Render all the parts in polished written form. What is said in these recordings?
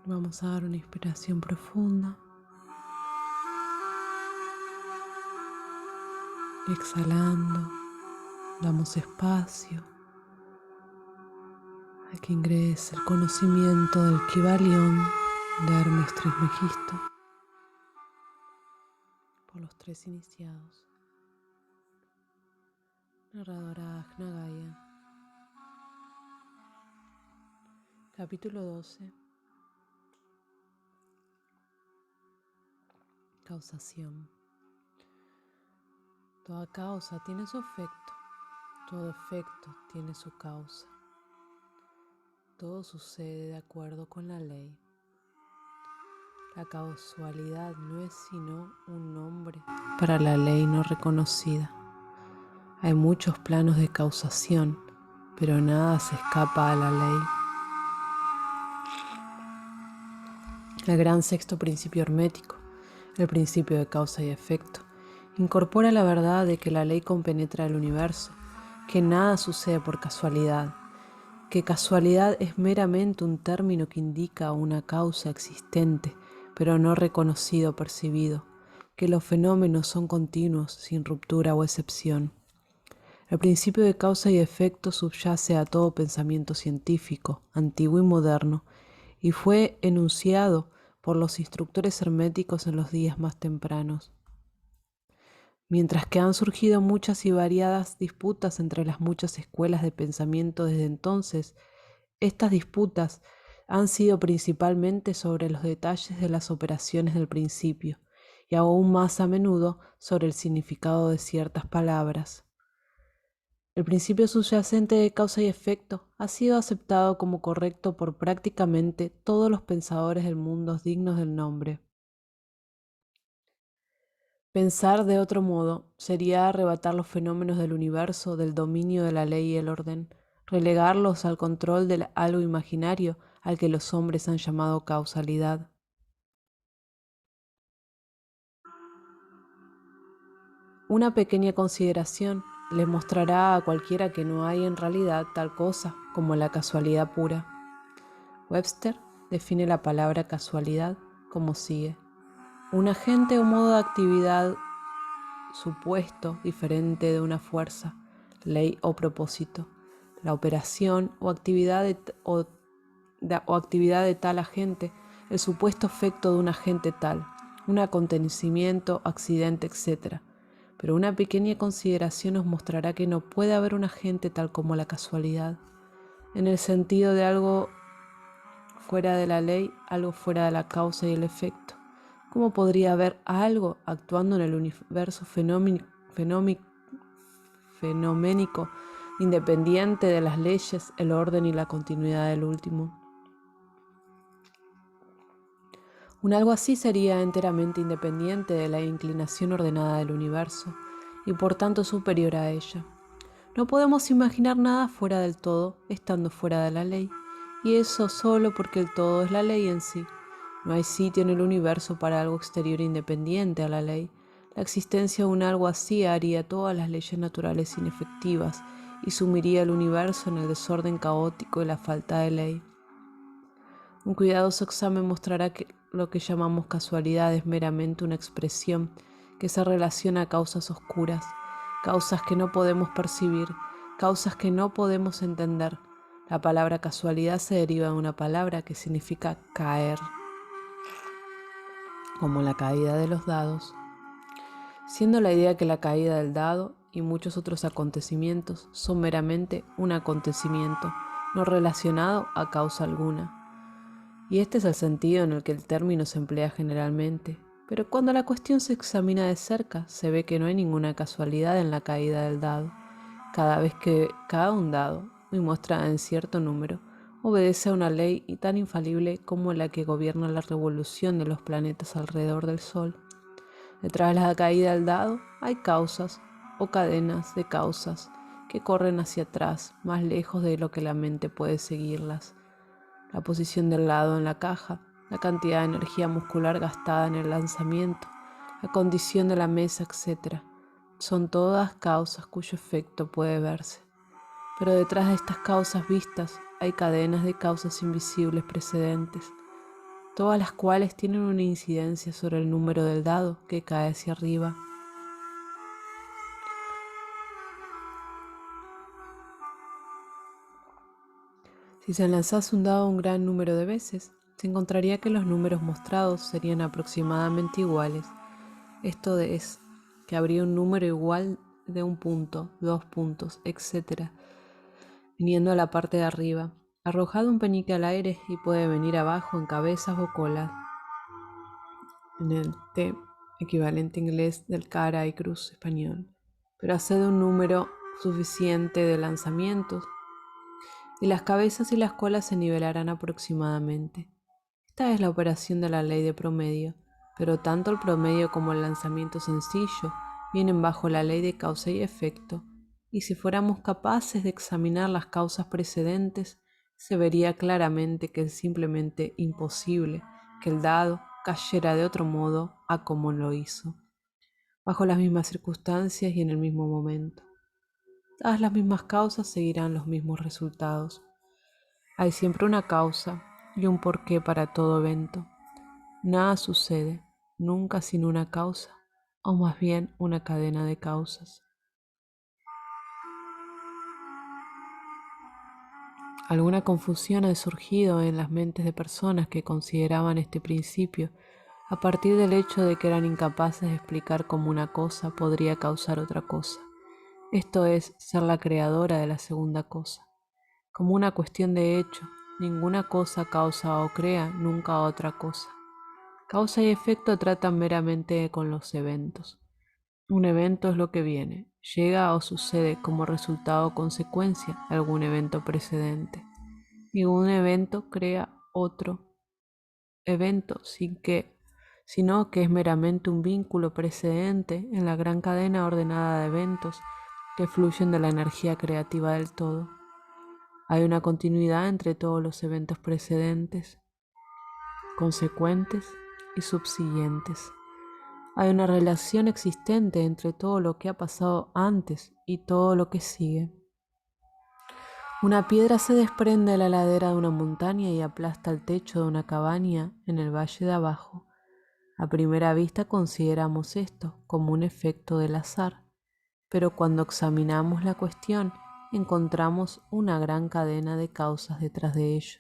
Vamos a dar una inspiración profunda. Exhalando, damos espacio a que ingrese el conocimiento del Kybalión de Hermes Trismegisto por los tres iniciados. Narradora Ajna Gaia. Capítulo 12. Causación. Toda causa tiene su efecto, todo efecto tiene su causa. Todo sucede de acuerdo con la ley. La causalidad no es sino un nombre para la ley no reconocida. Hay muchos planos de causación, pero nada se escapa a la ley. El gran sexto principio hermético, el principio de causa y efecto, incorpora la verdad de que la ley compenetra el universo, que nada sucede por casualidad, que casualidad es meramente un término que indica una causa existente, pero no reconocido o percibido, que los fenómenos son continuos, sin ruptura o excepción. El principio de causa y efecto subyace a todo pensamiento científico, antiguo y moderno, y fue enunciado por los instructores herméticos en los días más tempranos. Mientras que han surgido muchas y variadas disputas entre las muchas escuelas de pensamiento desde entonces, estas disputas han sido principalmente sobre los detalles de las operaciones del principio, y aún más a menudo sobre el significado de ciertas palabras. El principio subyacente de causa y efecto ha sido aceptado como correcto por prácticamente todos los pensadores del mundo dignos del nombre. Pensar de otro modo sería arrebatar los fenómenos del universo del dominio de la ley y el orden, relegarlos al control de algo imaginario al que los hombres han llamado causalidad. Una pequeña consideración le mostrará a cualquiera que no hay en realidad tal cosa como la casualidad pura. Webster define la palabra casualidad como sigue: un agente o modo de actividad supuesto diferente de una fuerza, ley o propósito, la operación o actividad de tal agente, el supuesto efecto de un agente tal, un acontecimiento, accidente, etc. Pero una pequeña consideración nos mostrará que no puede haber un agente tal como la casualidad, en el sentido de algo fuera de la ley, algo fuera de la causa y el efecto. ¿Cómo podría haber algo actuando en el universo fenoménico, independiente de las leyes, el orden y la continuidad del último? Un algo así sería enteramente independiente de la inclinación ordenada del universo y por tanto superior a ella. No podemos imaginar nada fuera del todo, estando fuera de la ley, y eso solo porque el todo es la ley en sí. No hay sitio en el universo para algo exterior independiente a la ley. La existencia de un algo así haría todas las leyes naturales inefectivas y sumiría el universo en el desorden caótico y la falta de ley. Un cuidadoso examen mostrará que lo que llamamos casualidad es meramente una expresión que se relaciona a causas oscuras, causas que no podemos percibir, causas que no podemos entender. La palabra casualidad se deriva de una palabra que significa caer, como la caída de los dados, siendo la idea que la caída del dado y muchos otros acontecimientos son meramente un acontecimiento, no relacionado a causa alguna. Y este es el sentido en el que el término se emplea generalmente, pero cuando la cuestión se examina de cerca, se ve que no hay ninguna casualidad en la caída del dado. Cada vez que cae un dado, y muestra en cierto número, obedece a una ley tan infalible como la que gobierna la revolución de los planetas alrededor del Sol. Detrás de la caída del dado hay causas o cadenas de causas que corren hacia atrás, más lejos de lo que la mente puede seguirlas. La posición del dado en la caja, la cantidad de energía muscular gastada en el lanzamiento, la condición de la mesa, etc. Son todas causas cuyo efecto puede verse. Pero detrás de estas causas vistas hay cadenas de causas invisibles precedentes. todas las cuales tienen una incidencia sobre el número del dado que cae hacia arriba. Si se lanzase un dado un gran número de veces, se encontraría que los números mostrados serían aproximadamente iguales. Esto es, que habría un número igual de un punto, 2 puntos, etc., viniendo a la parte de arriba. Arrojado un penique al aire y puede venir abajo en cabezas o colas. En el T, equivalente inglés del cara y cruz español. Pero hace de un número suficiente de lanzamientos y las cabezas y las colas se nivelarán aproximadamente. Esta es la operación de la ley de promedio, pero tanto el promedio como el lanzamiento sencillo vienen bajo la ley de causa y efecto, y si fuéramos capaces de examinar las causas precedentes, se vería claramente que es simplemente imposible que el dado cayera de otro modo a como lo hizo, bajo las mismas circunstancias y en el mismo momento. Todas las mismas causas seguirán los mismos resultados. Hay siempre una causa y un porqué para todo evento. Nada sucede nunca sin una causa, o más bien una cadena de causas. Alguna confusión ha surgido en las mentes de personas que consideraban este principio a partir del hecho de que eran incapaces de explicar cómo una cosa podría causar otra cosa, esto es, ser la creadora de la segunda cosa. Como una cuestión de hecho, ninguna cosa causa o crea nunca otra cosa. Causa y efecto tratan meramente con los eventos. Un evento es lo que viene, llega o sucede como resultado o consecuencia de algún evento precedente. Y un evento crea otro evento sino que es meramente un vínculo precedente en la gran cadena ordenada de eventos que fluyen de la energía creativa del todo. Hay una continuidad entre todos los eventos precedentes, consecuentes y subsiguientes. Hay una relación existente entre todo lo que ha pasado antes y todo lo que sigue. Una piedra se desprende de la ladera de una montaña y aplasta el techo de una cabaña en el valle de abajo. A primera vista consideramos esto como un efecto del azar, pero cuando examinamos la cuestión encontramos una gran cadena de causas detrás de ello.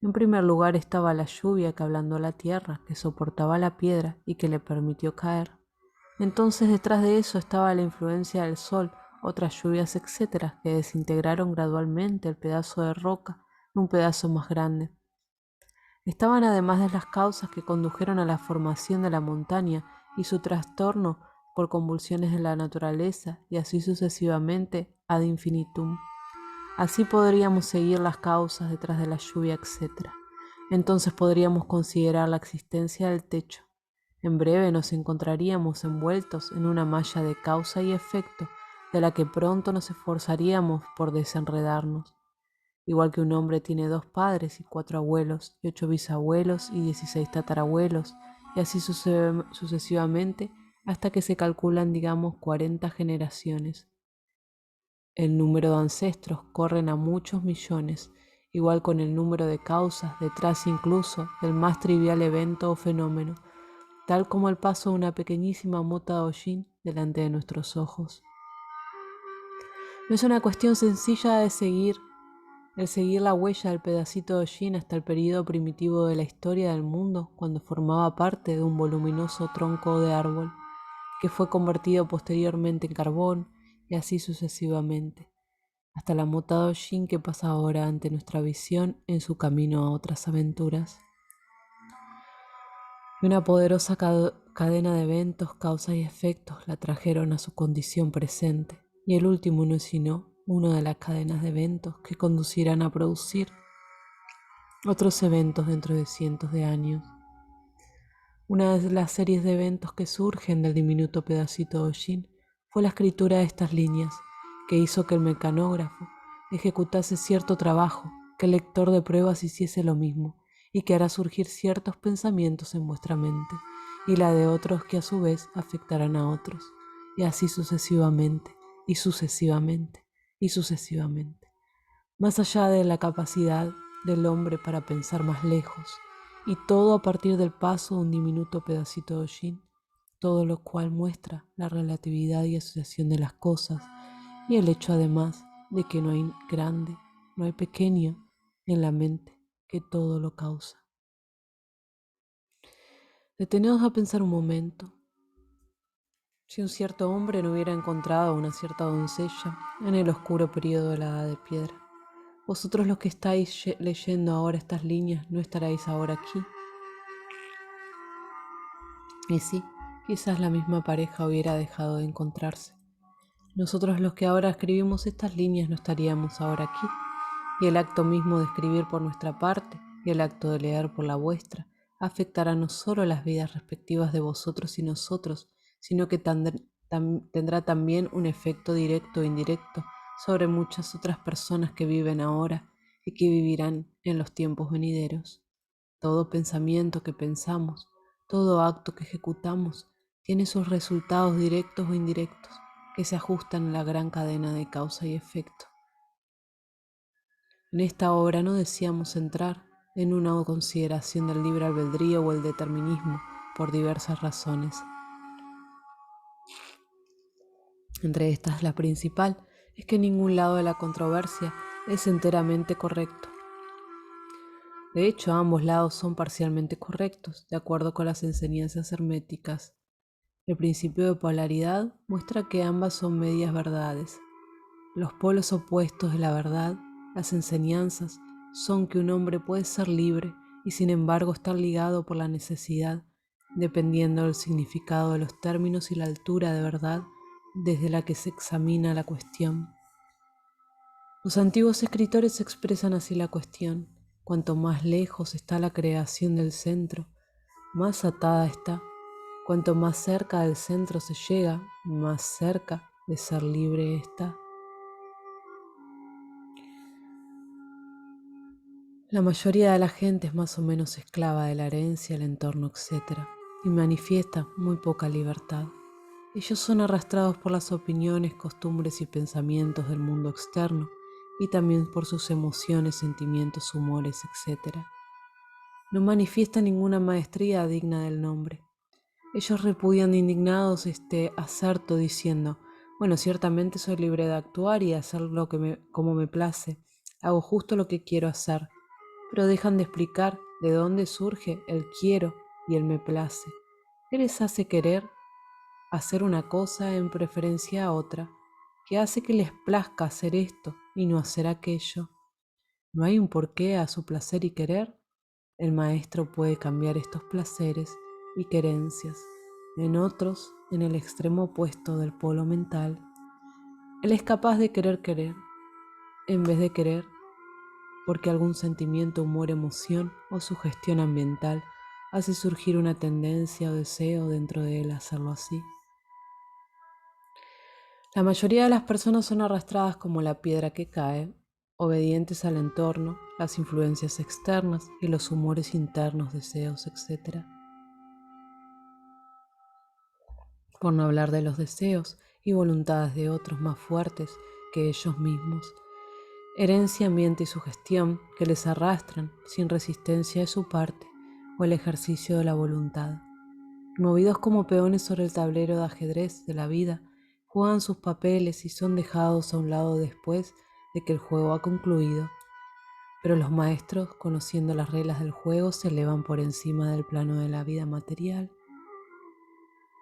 En primer lugar estaba la lluvia que ablandó la tierra, que soportaba la piedra y que le permitió caer. Entonces detrás de eso estaba la influencia del sol, otras lluvias, etcétera, que desintegraron gradualmente el pedazo de roca en un pedazo más grande. Estaban además de las causas que condujeron a la formación de la montaña y su trastorno por convulsiones de la naturaleza y así sucesivamente ad infinitum. Así podríamos seguir las causas detrás de la lluvia, etc. Entonces podríamos considerar la existencia del techo. En breve nos encontraríamos envueltos en una malla de causa y efecto de la que pronto nos esforzaríamos por desenredarnos. Igual que un hombre tiene 2 padres y 4 abuelos, y 8 bisabuelos y 16 tatarabuelos, y así sucesivamente hasta que se calculan, digamos, 40 generaciones. El número de ancestros corren a muchos millones, igual con el número de causas detrás incluso del más trivial evento o fenómeno, tal como el paso de una pequeñísima mota de hollín delante de nuestros ojos. No es una cuestión sencilla de seguir la huella del pedacito de hollín hasta el período primitivo de la historia del mundo, cuando formaba parte de un voluminoso tronco de árbol, que fue convertido posteriormente en carbón, y así sucesivamente, hasta la mota de hollín que pasa ahora ante nuestra visión en su camino a otras aventuras. Y una poderosa cadena de eventos, causas y efectos la trajeron a su condición presente, y el último no es sino una de las cadenas de eventos que conducirán a producir otros eventos dentro de cientos de años. Una de las series de eventos que surgen del diminuto pedacito de hollín fue la escritura de estas líneas, que hizo que el mecanógrafo ejecutase cierto trabajo, que el lector de pruebas hiciese lo mismo, y que hará surgir ciertos pensamientos en vuestra mente, y la de otros que a su vez afectarán a otros, y así sucesivamente, y sucesivamente, y sucesivamente, más allá de la capacidad del hombre para pensar más lejos, y todo a partir del paso de un diminuto pedacito de hollín, todo lo cual muestra la relatividad y asociación de las cosas y el hecho además de que no hay grande, no hay pequeño en la mente, que todo lo causa. Deteneos a pensar un momento. Si un cierto hombre no hubiera encontrado a una cierta doncella en el oscuro periodo de la Edad de Piedra, vosotros los que estáis leyendo ahora estas líneas no estaréis ahora aquí. Y sí, quizás la misma pareja hubiera dejado de encontrarse. Nosotros los que ahora escribimos estas líneas no estaríamos ahora aquí, y el acto mismo de escribir por nuestra parte y el acto de leer por la vuestra afectará no solo las vidas respectivas de vosotros y nosotros, sino que tendrá también un efecto directo e indirecto sobre muchas otras personas que viven ahora y que vivirán en los tiempos venideros. Todo pensamiento que pensamos, todo acto que ejecutamos, tiene sus resultados directos o indirectos que se ajustan a la gran cadena de causa y efecto. En esta obra no deseamos entrar en una consideración del libre albedrío o el determinismo por diversas razones. Entre estas, la principal es que ningún lado de la controversia es enteramente correcto. De hecho, ambos lados son parcialmente correctos, de acuerdo con las enseñanzas herméticas. El principio de polaridad muestra que ambas son medias verdades. Los polos opuestos de la verdad, las enseñanzas, son que un hombre puede ser libre y sin embargo estar ligado por la necesidad, dependiendo del significado de los términos y la altura de verdad desde la que se examina la cuestión. Los antiguos escritores expresan así la cuestión: cuanto más lejos está la creación del centro, más atada está. Cuanto más cerca del centro se llega, más cerca de ser libre está. La mayoría de la gente es más o menos esclava de la herencia, el entorno, etc., y manifiesta muy poca libertad. Ellos son arrastrados por las opiniones, costumbres y pensamientos del mundo externo, y también por sus emociones, sentimientos, humores, etc. No manifiestan ninguna maestría digna del nombre. Ellos repudian indignados este aserto diciendo: bueno, ciertamente soy libre de actuar y de hacer como me place, hago justo lo que quiero hacer, pero dejan de explicar de dónde surge el quiero y el me place. ¿Qué les hace querer hacer una cosa en preferencia a otra? ¿Qué hace que les plazca hacer esto y no hacer aquello? ¿No hay un porqué a su placer y querer? El maestro puede cambiar estos placeres y querencias en otros en el extremo opuesto del polo mental. Él es capaz de querer en vez de querer, porque algún sentimiento, humor, emoción o sugestión ambiental hace surgir una tendencia o deseo dentro de él a hacerlo así. La mayoría de las personas son arrastradas como la piedra que cae, obedientes al entorno, las influencias externas y los humores internos, deseos, etc. Por no hablar de los deseos y voluntades de otros más fuertes que ellos mismos. Herencia, ambiente y sugestión que les arrastran sin resistencia de su parte o el ejercicio de la voluntad. Movidos como peones sobre el tablero de ajedrez de la vida, juegan sus papeles y son dejados a un lado después de que el juego ha concluido. Pero los maestros, conociendo las reglas del juego, se elevan por encima del plano de la vida material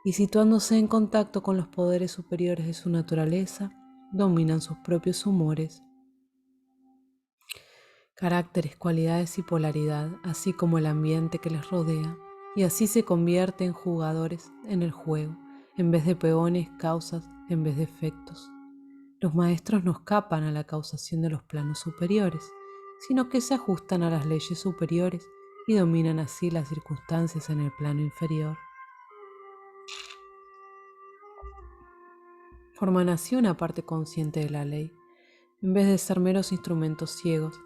y, situándose en contacto con los poderes superiores de su naturaleza, dominan sus propios humores, caracteres, cualidades y polaridad, así como el ambiente que les rodea, y así se convierten en jugadores en el juego, en vez de peones, causas, en vez de efectos. Los maestros no escapan a la causación de los planos superiores, sino que se ajustan a las leyes superiores y dominan así las circunstancias en el plano inferior. Forman así una parte consciente de la ley, en vez de ser meros instrumentos ciegos,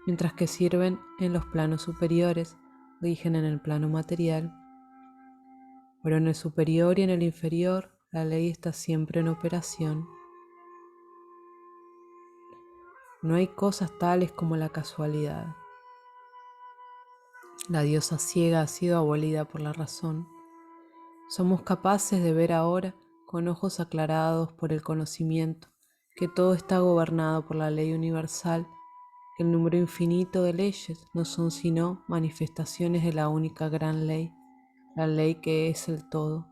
mientras que sirven en los planos superiores, rigen en el plano material. Pero en el superior y en el inferior, la ley está siempre en operación. No hay cosas tales como la casualidad. La diosa ciega ha sido abolida por la razón. Somos capaces de ver ahora, con ojos aclarados por el conocimiento, que todo está gobernado por la ley universal, que el número infinito de leyes no son sino manifestaciones de la única gran ley, la ley que es el todo.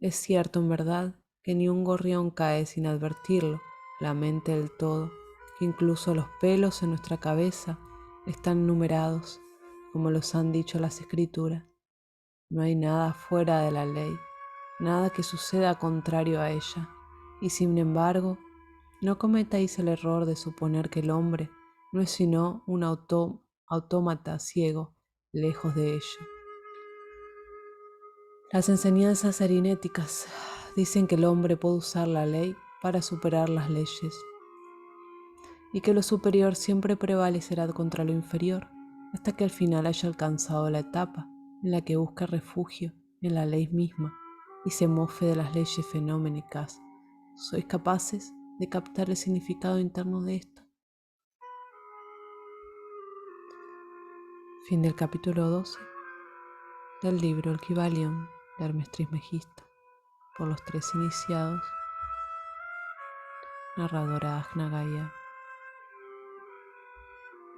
Es cierto en verdad que ni un gorrión cae sin advertirlo, la mente del todo, que incluso los pelos en nuestra cabeza están numerados, como los han dicho las escrituras. No hay nada fuera de la ley, nada que suceda contrario a ella, y sin embargo, no cometáis el error de suponer que el hombre no es sino un autómata ciego, lejos de ello. Las enseñanzas aritméticas dicen que el hombre puede usar la ley para superar las leyes y que lo superior siempre prevalecerá contra lo inferior hasta que al final haya alcanzado la etapa en la que busca refugio en la ley misma y se mofe de las leyes fenoménicas. ¿Sois capaces de captar el significado interno de esto? Fin del capítulo 12 del libro El Kybalion de Hermes Trismegisto, por los tres iniciados, narradora Agna Gaia.